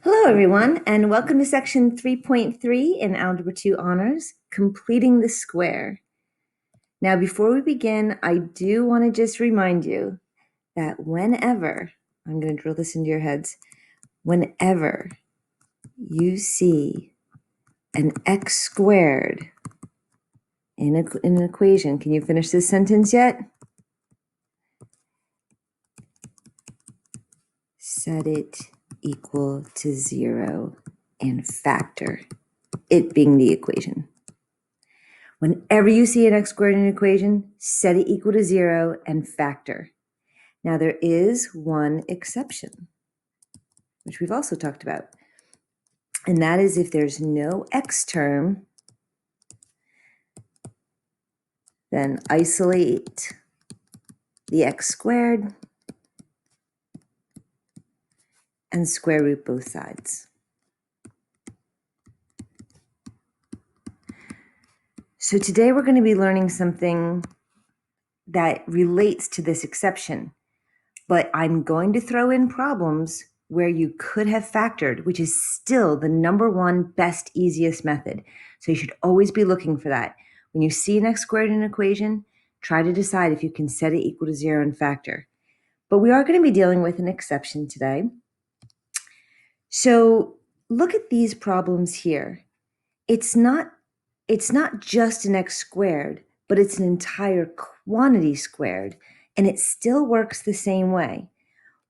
Hello, everyone, and welcome to section 3.3 in Algebra 2 Honors, Completing the Square. Now, before we begin, I do want to just remind you that whenever, I'm going to drill this into your heads, whenever you see an x squared in an equation, can you finish this sentence yet? Set it equal to 0 and factor it being the equation. Whenever you see an x squared in an equation, set it equal to 0 and factor. Now there is one exception, which we've also talked about, and that is if there's no x term, then isolate the x squared and square root both sides. So today we're going to be learning something that relates to this exception, but I'm going to throw in problems where you could have factored, which is still the number one best, easiest method. So you should always be looking for that. When you see an x squared in an equation, try to decide if you can set it equal to 0 and factor. But we are going to be dealing with an exception today. So look at these problems here. It's not just an x squared, but it's an entire quantity squared, and it still works the same way.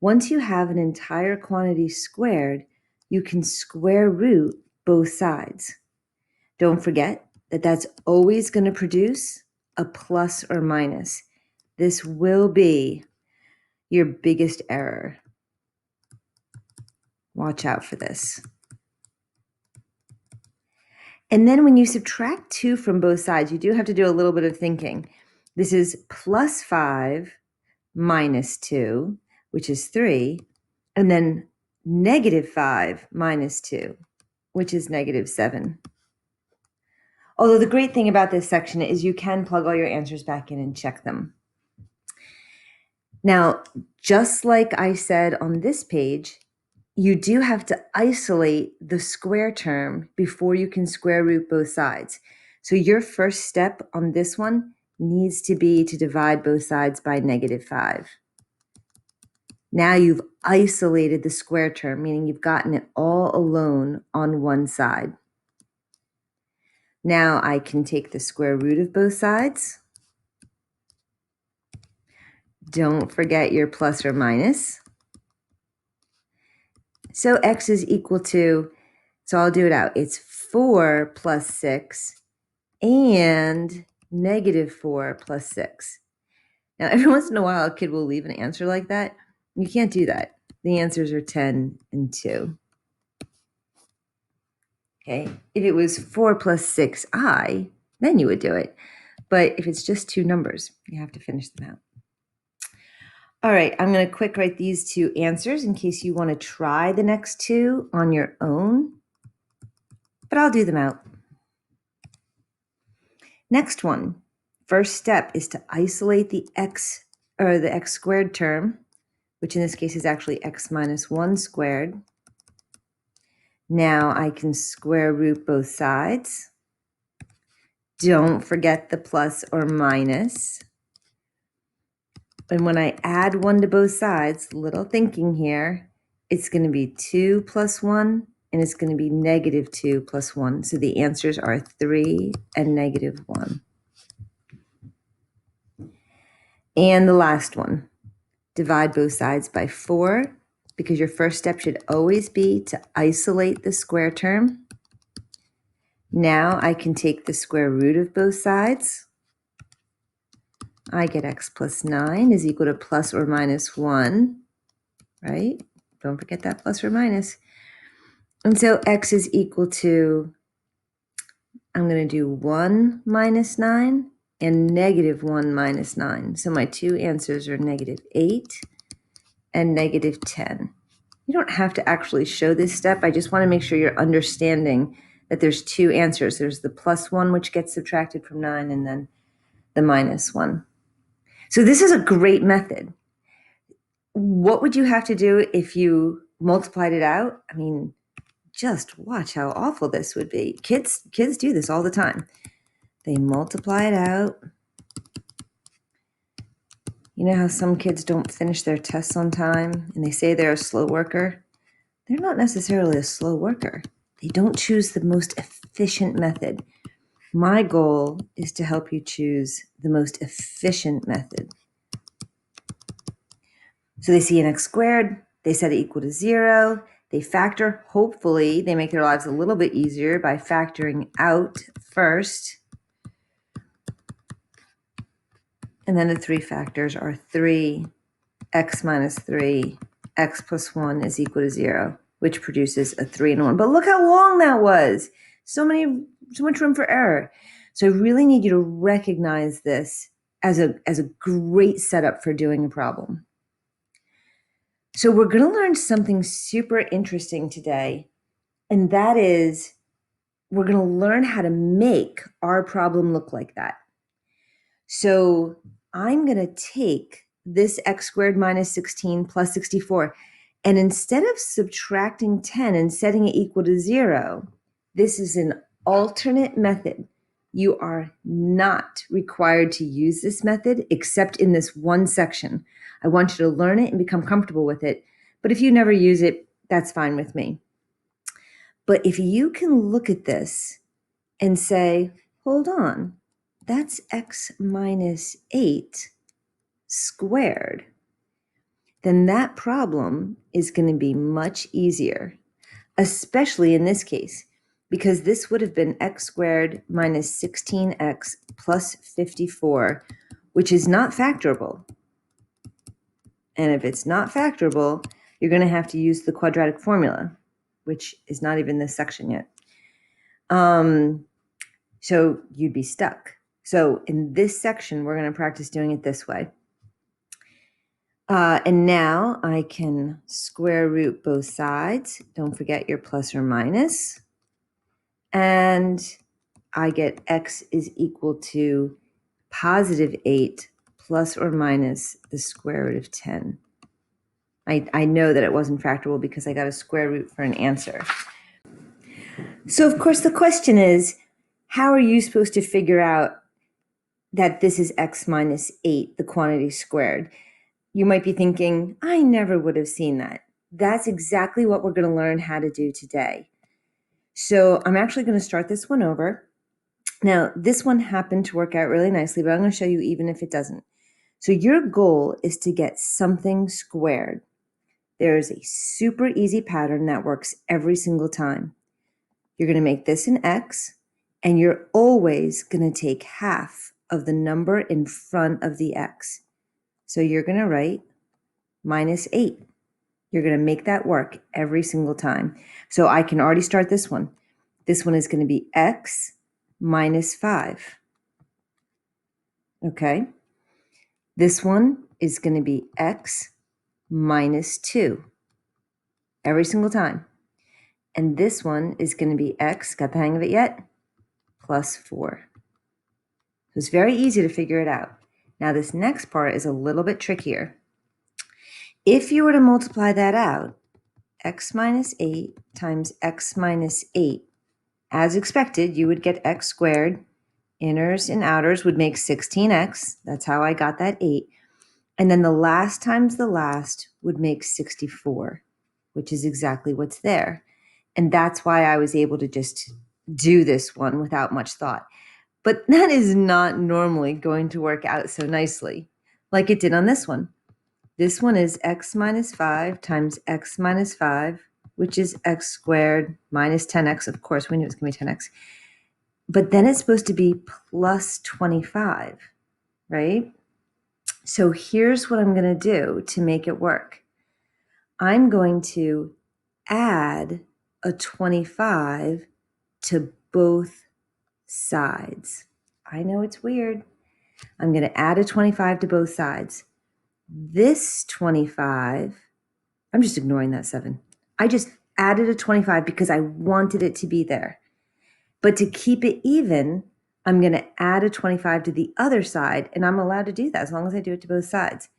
Once you have an entire quantity squared, you can square root both sides. Don't forget that that's always going to produce a plus or minus. This will be your biggest error. Watch out for this. And then when you subtract 2 from both sides, you do have to do a little bit of thinking. This is plus 5 minus 2, which is 3, and then negative 5 minus 2, which is negative 7. Although the great thing about this section is you can plug all your answers back in and check them. Now, just like I said on this page, you do have to isolate the square term before you can square root both sides. So your first step on this one needs to be to divide both sides by negative 5. Now you've isolated the square term, meaning you've gotten it all alone on one side. Now I can take the square root of both sides. Don't forget your plus or minus. So x is equal to, so I'll do it out. It's 4 plus 6 and negative 4 plus 6. Now, every once in a while, a kid will leave an answer like that. You can't do that. The answers are 10 and 2. Okay, if it was 4 plus 6i, then you would do it. But if it's just two numbers, you have to finish them out. All right, I'm going to quick write these two answers in case you want to try the next two on your own, but I'll do them out. Next one, first step is to isolate the x squared term, which in this case is actually x minus 1 squared. Now I can square root both sides. Don't forget the plus or minus. And when I add 1 to both sides, little thinking here, it's going to be 2 plus 1, and it's going to be negative 2 plus 1. So the answers are 3 and negative 1. And the last one, divide both sides by 4, because your first step should always be to isolate the square term. Now I can take the square root of both sides. I get x plus 9 is equal to plus or minus 1, right? Don't forget that plus or minus. And so x is equal to, I'm going to do 1 minus 9 and negative 1 minus 9. So my two answers are negative 8 and negative 10. You don't have to actually show this step. I just want to make sure you're understanding that there's two answers. There's the plus 1, which gets subtracted from 9, and then the minus 1. So this is a great method. What would you have to do if you multiplied it out? I mean, just watch how awful this would be. Kids do this all the time. They multiply it out. You know how some kids don't finish their tests on time and they say they're a slow worker? They're not necessarily a slow worker. They don't choose the most efficient method. My goal is to help you choose the most efficient method. So they see an x squared, they set it equal to 0, they factor, hopefully they make their lives a little bit easier by factoring out first. And then the three factors are 3, x minus 3, x plus 1 is equal to 0, which produces a 3 and 1. But look how long that was. So much room for error. So I really need you to recognize this as a great setup for doing a problem. So we're going to learn something super interesting today, and that is we're going to learn how to make our problem look like that. So I'm going to take this x squared minus 16 plus 64, and instead of subtracting 10 and setting it equal to 0, this is an alternate method. You are not required to use this method except in this one section. I want you to learn it and become comfortable with it. But if you never use it, that's fine with me. But if you can look at this and say, hold on, that's x minus 8 squared, then that problem is going to be much easier, especially in this case, because this would have been x squared minus 16x plus 54, which is not factorable. And if it's not factorable, you're going to have to use the quadratic formula, which is not even this section yet. So you'd be stuck. So in this section, we're going to practice doing it this way. And now I can square root both sides. Don't forget your plus or minus. And I get x is equal to positive 8 plus or minus the square root of 10. I know that it wasn't factorable because I got a square root for an answer. So of course the question is, how are you supposed to figure out that this is x minus 8, the quantity squared? You might be thinking, I never would have seen that. That's exactly what we're going to learn how to do today. So I'm actually going to start this one over. Now, this one happened to work out really nicely, but I'm going to show you even if it doesn't. So your goal is to get something squared. There is a super easy pattern that works every single time. You're going to make this an x, and you're always going to take half of the number in front of the x. So you're going to write minus 8. You're going to make that work every single time. So I can already start this one. This one is going to be x minus 5. Okay? This one is going to be x minus 2 every single time. And this one is going to be x, got the hang of it yet? Plus 4. So it's very easy to figure it out. Now this next part is a little bit trickier. If you were to multiply that out, x minus 8 times x minus 8, as expected, you would get x squared. Inners and outers would make 16x. That's how I got that 8. And then the last times the last would make 64, which is exactly what's there. And that's why I was able to just do this one without much thought. But that is not normally going to work out so nicely like it did on this one. This one is x minus 5 times x minus 5, which is x squared minus 10x. Of course, we knew it was going to be 10x. But then it's supposed to be plus 25, right? So here's what I'm going to do to make it work. I'm going to add a 25 to both sides. I know it's weird. I'm going to add a 25 to both sides. This 25, I'm just ignoring that 7. I just added a 25 because I wanted it to be there. But to keep it even, I'm going to add a 25 to the other side, and I'm allowed to do that as long as I do it to both sides.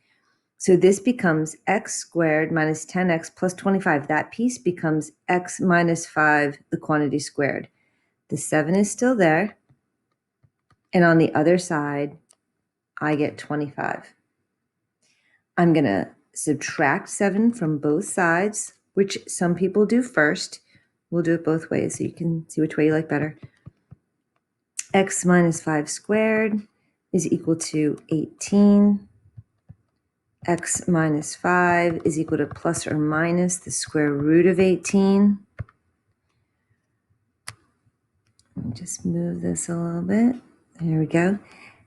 So this becomes x squared minus 10x plus 25. That piece becomes x minus 5, the quantity squared. The 7 is still there. And on the other side, I get 25. I'm going to subtract 7 from both sides, which some people do first. We'll do it both ways so you can see which way you like better. X minus 5 squared is equal to 18. X minus 5 is equal to plus or minus the square root of 18. Let me just move this a little bit. There we go.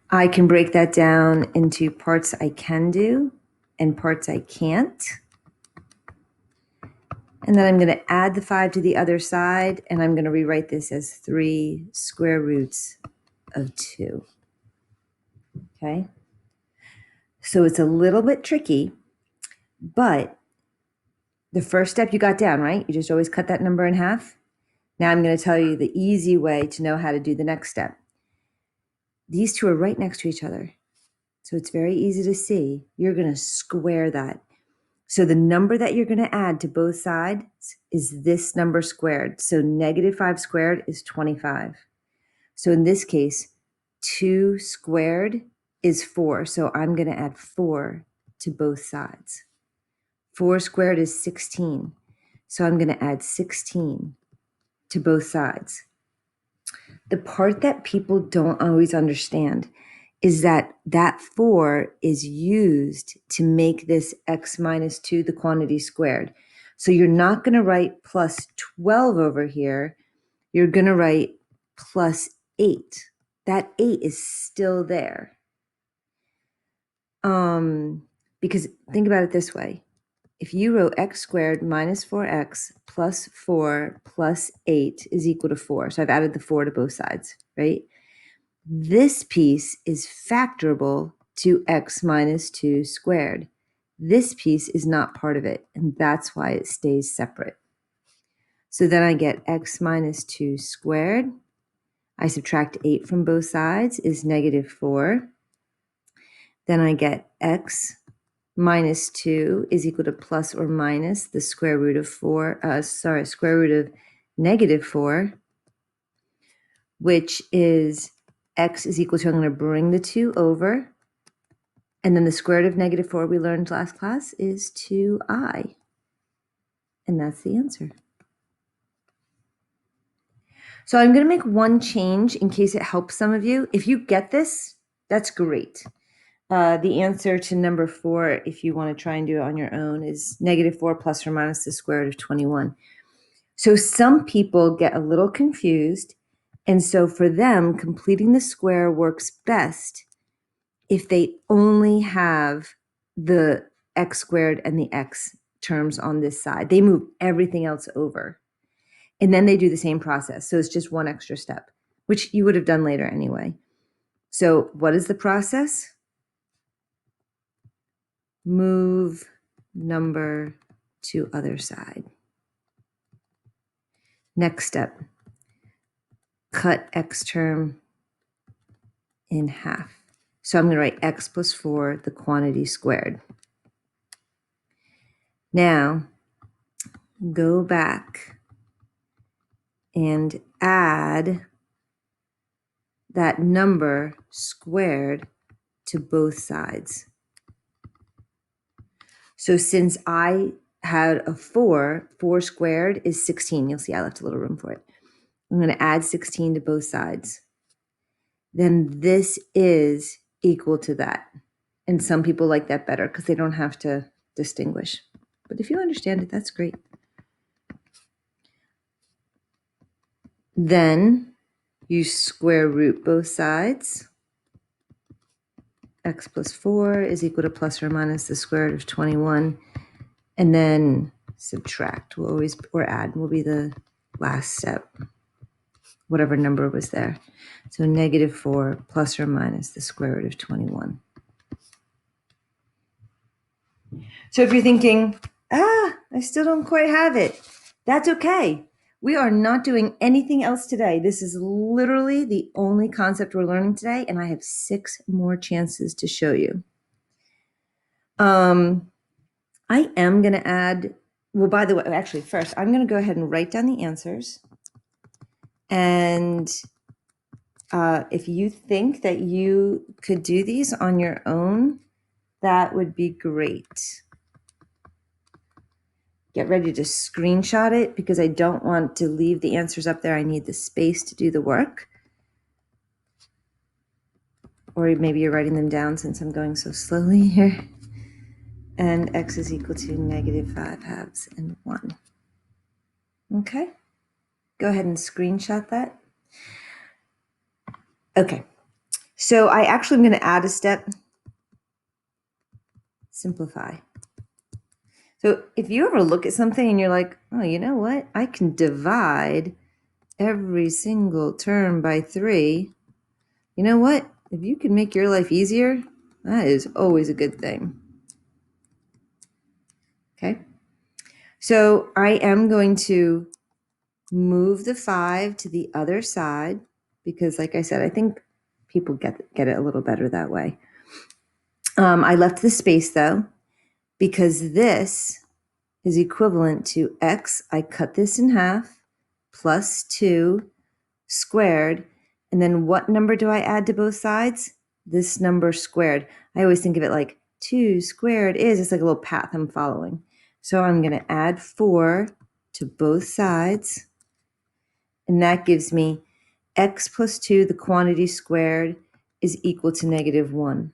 I can break that down into parts I can do and parts I can't. And then I'm going to add the 5 to the other side, and I'm going to rewrite this as 3 square roots of 2. Okay? So it's a little bit tricky, but the first step you got down, right? You just always cut that number in half. Now I'm going to tell you the easy way to know how to do the next step. These two are right next to each other, so it's very easy to see. You're going to square that. So the number that you're going to add to both sides is this number squared. So negative 5 squared is 25. So in this case, 2 squared is 4. So I'm going to add 4 to both sides. 4 squared is 16. So I'm going to add 16 to both sides. The part that people don't always understand is that that 4 is used to make this x minus 2 the quantity squared. So you're not going to write plus 12 over here. You're going to write plus 8. That 8 is still there. Because think about it this way. If you wrote x squared minus 4x plus 4 plus 8 is equal to 4. So I've added the 4 to both sides, right? This piece is factorable to x minus 2 squared. This piece is not part of it, and that's why it stays separate. So then I get x minus 2 squared. I subtract 8 from both sides is negative 4. Then I get x minus 2 is equal to plus or minus the square root of square root of negative 4, which is x is equal to, I'm going to bring the 2 over, and then the square root of negative 4 we learned last class is 2i. And that's the answer. So I'm going to make one change in case it helps some of you. If you get this, that's great. The answer to number 4, if you want to try and do it on your own, is negative 4 plus or minus the square root of 21. So some people get a little confused, and so for them, completing the square works best if they only have the x squared and the x terms on this side. They move everything else over, and then they do the same process. So it's just one extra step, which you would have done later anyway. So what is the process? Move number to other side. Next step, cut x term in half. So I'm going to write x plus 4, the quantity squared. Now, go back and add that number squared to both sides. So since I had a 4 squared is 16. You'll see I left a little room for it. I'm going to add 16 to both sides. Then this is equal to that. And some people like that better because they don't have to distinguish. But if you understand it, that's great. Then you square root both sides. X plus 4 is equal to plus or minus the square root of 21. And then subtract or add will be the last step, whatever number was there. So negative 4 plus or minus the square root of 21. So if you're thinking, I still don't quite have it, that's okay. We are not doing anything else today. This is literally the only concept we're learning today, and I have 6 more chances to show you. I am going to add, well, by the way, actually, first, I'm going to go ahead and write down the answers. And if you think that you could do these on your own, that would be great. Get ready to screenshot it because I don't want to leave the answers up there. I need the space to do the work. Or maybe you're writing them down since I'm going so slowly here. And x is equal to -5 halves and 1. Okay, go ahead and screenshot that. Okay, so I actually am going to add a step, simplify. So if you ever look at something and you're like, oh, you know what? I can divide every single term by 3. You know what? If you can make your life easier, that is always a good thing. Okay. So I am going to move the 5 to the other side because, like I said, I think people get it a little better that way. I left the space though because this is equivalent to x. I cut this in half plus 2 squared. And then what number do I add to both sides? This number squared. I always think of it like 2 squared is, it's like a little path I'm following. So I'm going to add 4 to both sides. And that gives me x plus 2, the quantity squared, is equal to -1.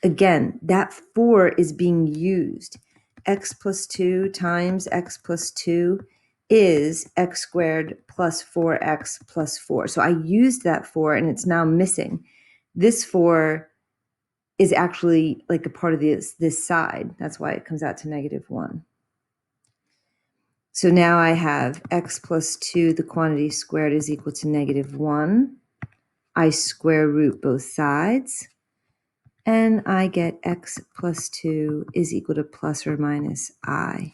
Again, that 4 is being used. X plus 2 times x plus 2 is x squared plus 4x plus 4. So I used that 4 and it's now missing. This 4 is actually like a part of this side. That's why it comes out to -1. So now I have x plus 2, the quantity squared, is equal to -1. I square root both sides. And I get x plus 2 is equal to plus or minus I.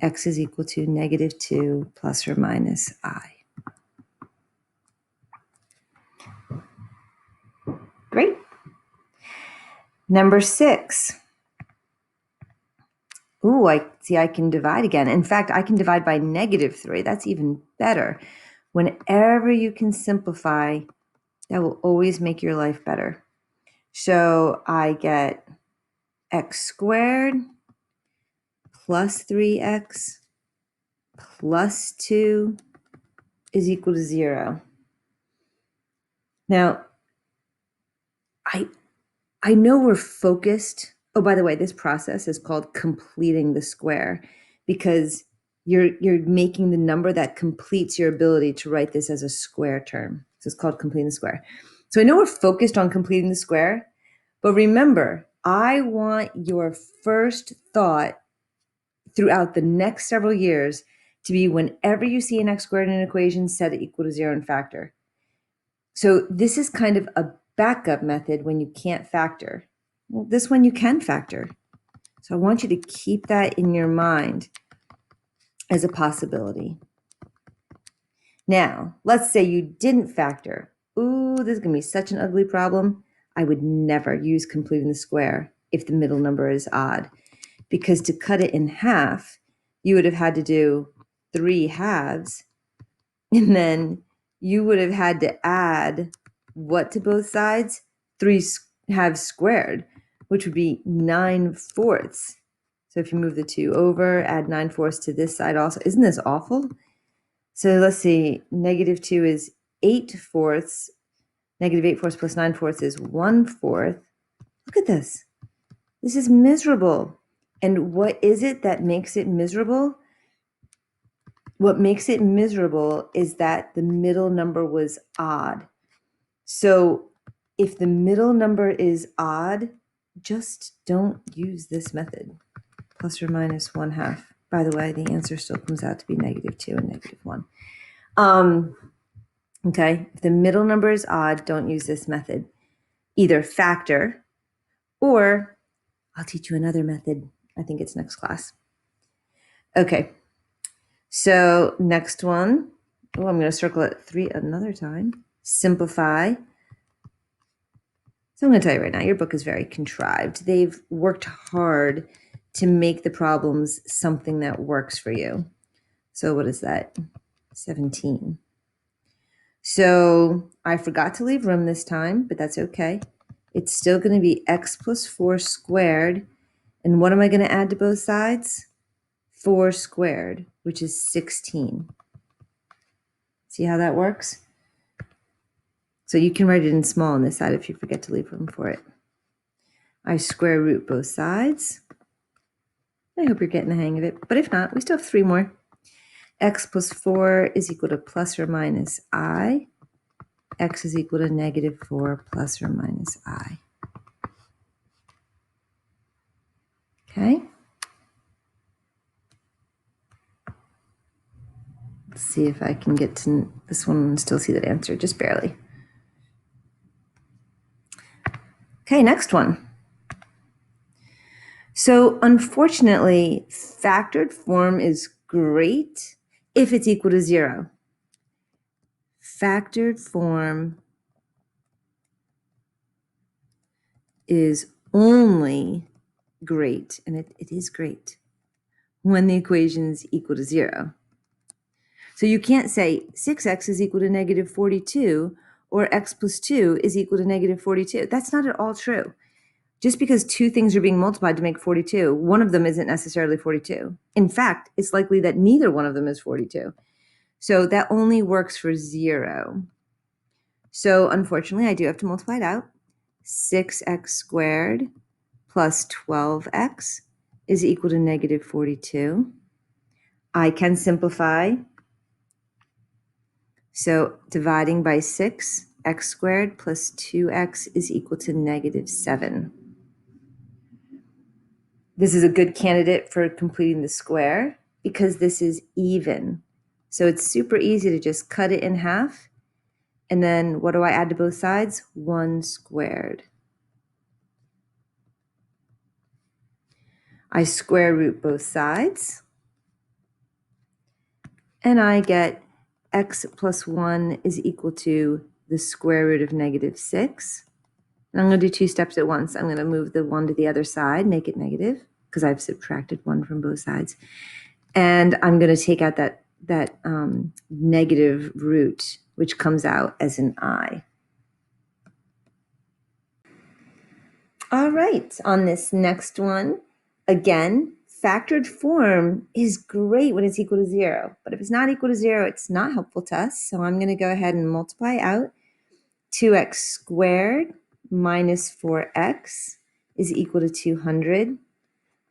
X is equal to -2 plus or minus I. Great. Number 6. Ooh, I see I can divide again. In fact, I can divide by -3. That's even better. Whenever you can simplify, that will always make your life better. So I get x squared plus 3x plus 2 is equal to 0. Now, I know we're focused. Oh, by the way, this process is called completing the square because you're making the number that completes your ability to write this as a square term. So it's called completing the square. So I know we're focused on completing the square, but remember, I want your first thought throughout the next several years to be whenever you see an x squared in an equation, set it equal to 0 and factor. So this is kind of a backup method when you can't factor. Well, this one you can factor. So I want you to keep that in your mind as a possibility. Now, let's say you didn't factor. Ooh, this is going to be such an ugly problem. I would never use completing the square if the middle number is odd, because to cut it in half, you would have had to do 3 halves, and then you would have had to add what to both sides? 3 halves squared, which would be 9/4. So if you move the 2 over, add 9/4 to this side also. Isn't this awful? So let's see, -2 is 8/4. -8/4 plus 9/4 is 1/4. Look at this. This is miserable. And what is it that makes it miserable? What makes it miserable is that the middle number was odd. So if the middle number is odd, just don't use this method. Plus or minus 1/2. By the way, the answer still comes out to be -2 and -1. Okay, if the middle number is odd, don't use this method. Either factor, or I'll teach you another method. I think it's next class. Okay, so next one. Oh, I'm going to circle it 3 another time. Simplify. So I'm going to tell you right now, your book is very contrived. They've worked hard to make the problems something that works for you. So what is that? 17. So I forgot to leave room this time, but that's okay. It's still going to be x plus 4 squared. And what am I going to add to both sides? 4 squared, which is 16. See how that works? So you can write it in small on this side if you forget to leave room for it. I square root both sides. I hope you're getting the hang of it, but if not, we still have 3 more. X plus 4 is equal to plus or minus I. X is equal to negative 4 plus or minus I. Okay? Let's see if I can get to this one and still see that answer, just barely. Okay, next one. So unfortunately, factored form is great if it's equal to 0. Factored form is only great, and it is great, when the equation is equal to 0. So you can't say 6x is equal to negative 42 or x plus 2 is equal to negative 42. That's not at all true. Just because 2 things are being multiplied to make 42, one of them isn't necessarily 42. In fact, it's likely that neither one of them is 42. So that only works for 0. So unfortunately, I do have to multiply it out. 6x squared plus 12x is equal to negative 42. I can simplify. So dividing by 6, x squared plus 2x is equal to negative 7. This is a good candidate for completing the square because this is even. So it's super easy to just cut it in half. And then what do I add to both sides? 1 squared. I square root both sides. And I get x plus 1 is equal to the square root of negative 6. And I'm going to do 2 steps at once. I'm going to move the 1 to the other side, make it negative, because I've subtracted 1 from both sides. And I'm going to take out that negative root, which comes out as an I. All right, on this next one, again, factored form is great when it's equal to 0. But if it's not equal to 0, it's not helpful to us. So I'm going to go ahead and multiply out. 2x squared minus 4x is equal to 200.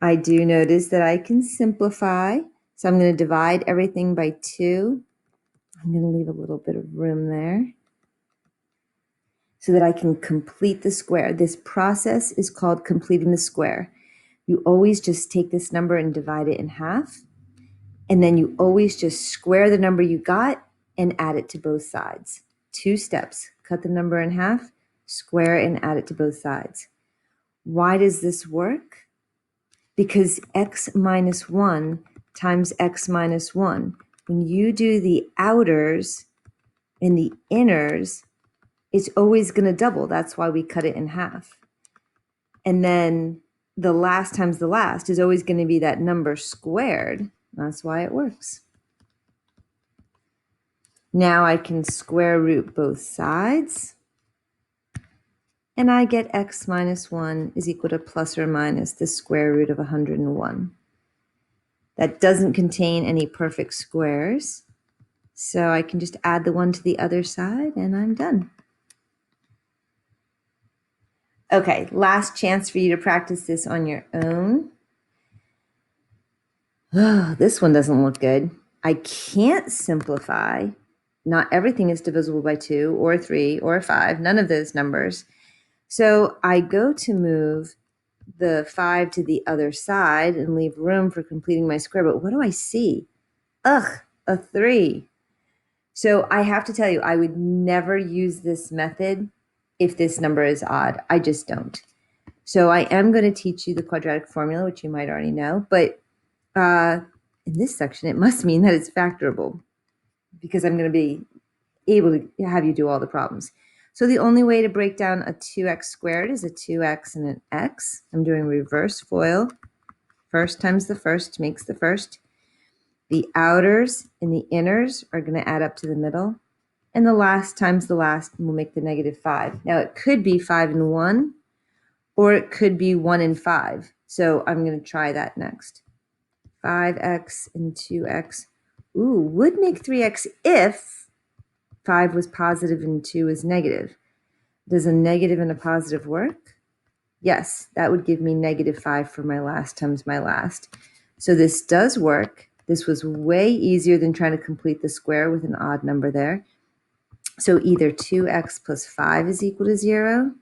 I do notice that I can simplify. So I'm going to divide everything by 2. I'm going to leave a little bit of room there so that I can complete the square. This process is called completing the square. You always just take this number and divide it in half. And then you always just square the number you got and add it to both sides. 2 steps. Cut the number in half, square and add it to both sides. Why does this work? Because x minus 1 times x minus 1. When you do the outers and the inners, it's always going to double. That's why we cut it in half. And then the last times the last is always going to be that number squared. That's why it works. Now I can square root both sides. And I get x minus 1 is equal to plus or minus the square root of 101. That doesn't contain any perfect squares. So I can just add the 1 to the other side and I'm done. Okay, last chance for you to practice this on your own. Oh, this one doesn't look good. I can't simplify. Not everything is divisible by 2 or 3 or 5, none of those numbers. So I go to move the 5 to the other side and leave room for completing my square. But what do I see? Ugh, a 3. So I have to tell you, I would never use this method if this number is odd. I just don't. So I am going to teach you the quadratic formula, which you might already know. But in this section, it must mean that it's factorable because I'm going to be able to have you do all the problems. So the only way to break down a 2x squared is a 2x and an x. I'm doing reverse FOIL. First times the first makes the first. The outers and the inners are going to add up to the middle. And the last times the last will make the -5. Now it could be 5 and 1, or it could be 1 and 5. So I'm going to try that next. 5x and 2x. Ooh, would make 3x if 5 was positive and 2 was negative. Does a negative and a positive work? Yes, that would give me -5 for my last times my last. So this does work. This was way easier than trying to complete the square with an odd number there. So either 2x plus 5 is equal to 0,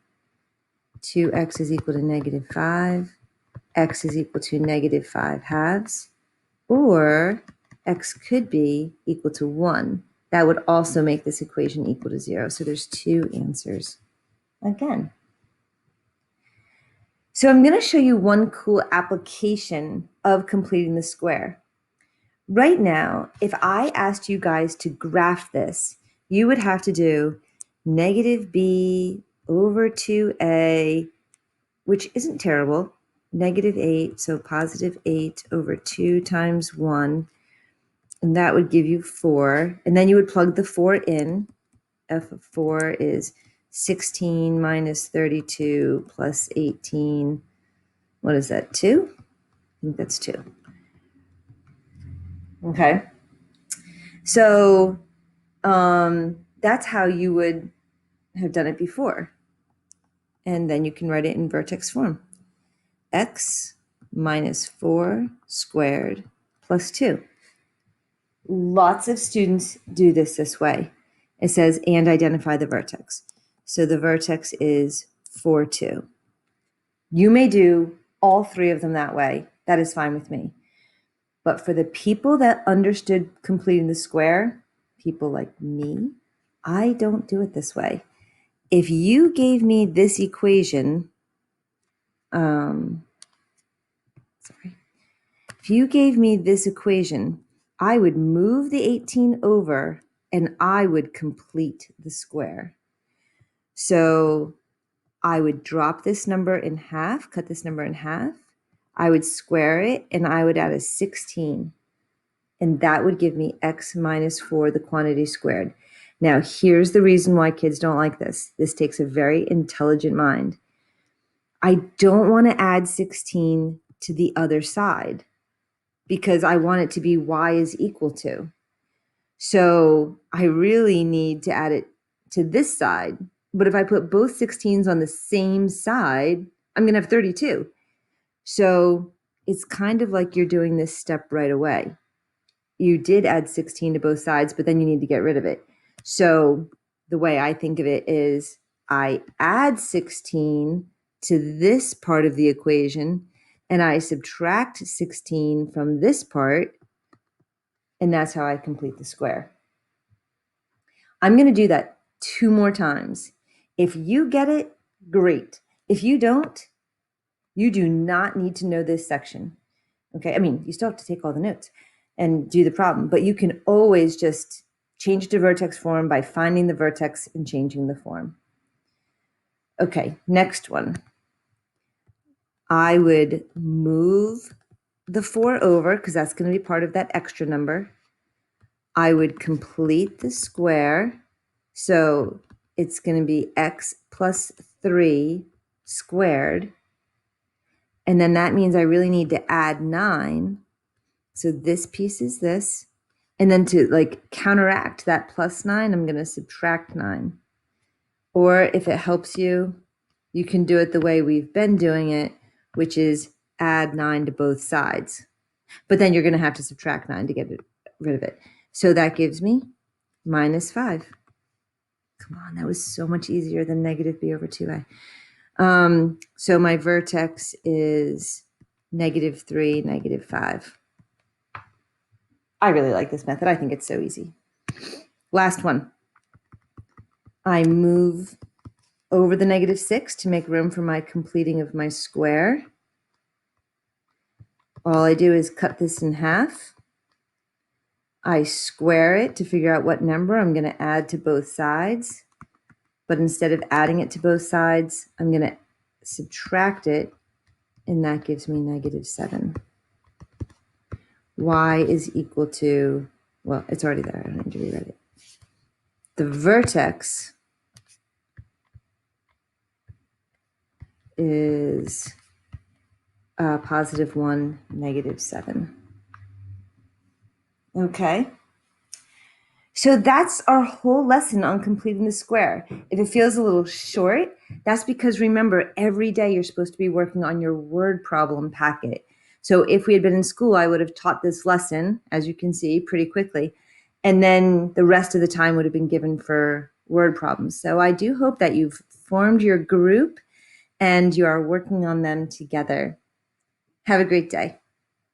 2x is equal to -5, x is equal to -5 halves, or x could be equal to 1. That would also make this equation equal to 0. So there's two answers again. So I'm going to show you one cool application of completing the square. Right now, if I asked you guys to graph this, you would have to do -b over 2a, which isn't terrible, -8, so +8 over 2 times 1, and that would give you 4. And then you would plug the 4 in. F of 4 is 16 minus 32 plus 18. What is that, 2? I think that's 2. Okay. So that's how you would have done it before. And then you can write it in vertex form. X minus 4 squared plus 2. Lots of students do this way. It says, and identify the vertex. So the vertex is 4, 2. You may do all three of them that way. That is fine with me. But for the people that understood completing the square, people like me, I don't do it this way. If you gave me this equation, if you gave me this equation, I would move the 18 over and I would complete the square. So I would drop this number in half, cut this number in half. I would square it and I would add a 16. And that would give me x minus 4, the quantity squared. Now, here's the reason why kids don't like this. This takes a very intelligent mind. I don't want to add 16 to the other side because I want it to be y is equal to. So I really need to add it to this side. But if I put both 16s on the same side, I'm going to have 32. So it's kind of like you're doing this step right away. You did add 16 to both sides, but then you need to get rid of it. So the way I think of it is I add 16 to this part of the equation, and I subtract 16 from this part, and that's how I complete the square. I'm going to do that 2 more times. If you get it, great. If you don't, you do not need to know this section. Okay, I mean, you still have to take all the notes and do the problem, but you can always just change to vertex form by finding the vertex and changing the form. Okay, next one. I would move the 4 over because that's going to be part of that extra number. I would complete the square. So it's going to be x plus 3 squared. And then that means I really need to add 9. So this piece is this. And then to like counteract that plus 9, I'm going to subtract 9. Or if it helps you, you can do it the way we've been doing it, which is add 9 to both sides. But then you're going to have to subtract 9 to get rid of it. So that gives me -5. Come on, that was so much easier than -b over 2a. So my vertex is -3, -5. I really like this method. I think it's so easy. Last one. I move over the -6 to make room for my completing of my square. All I do is cut this in half. I square it to figure out what number I'm going to add to both sides. but instead of adding it to both sides, I'm going to subtract it, and that gives me -7. Y is equal to, well, it's already there. I don't need to rewrite it. The vertex is +1, -7. Okay. So that's our whole lesson on completing the square. If it feels a little short, that's because remember, every day you're supposed to be working on your word problem packet. So if we had been in school, I would have taught this lesson, as you can see, pretty quickly. And then the rest of the time would have been given for word problems. So I do hope that you've formed your group and you are working on them together. Have a great day.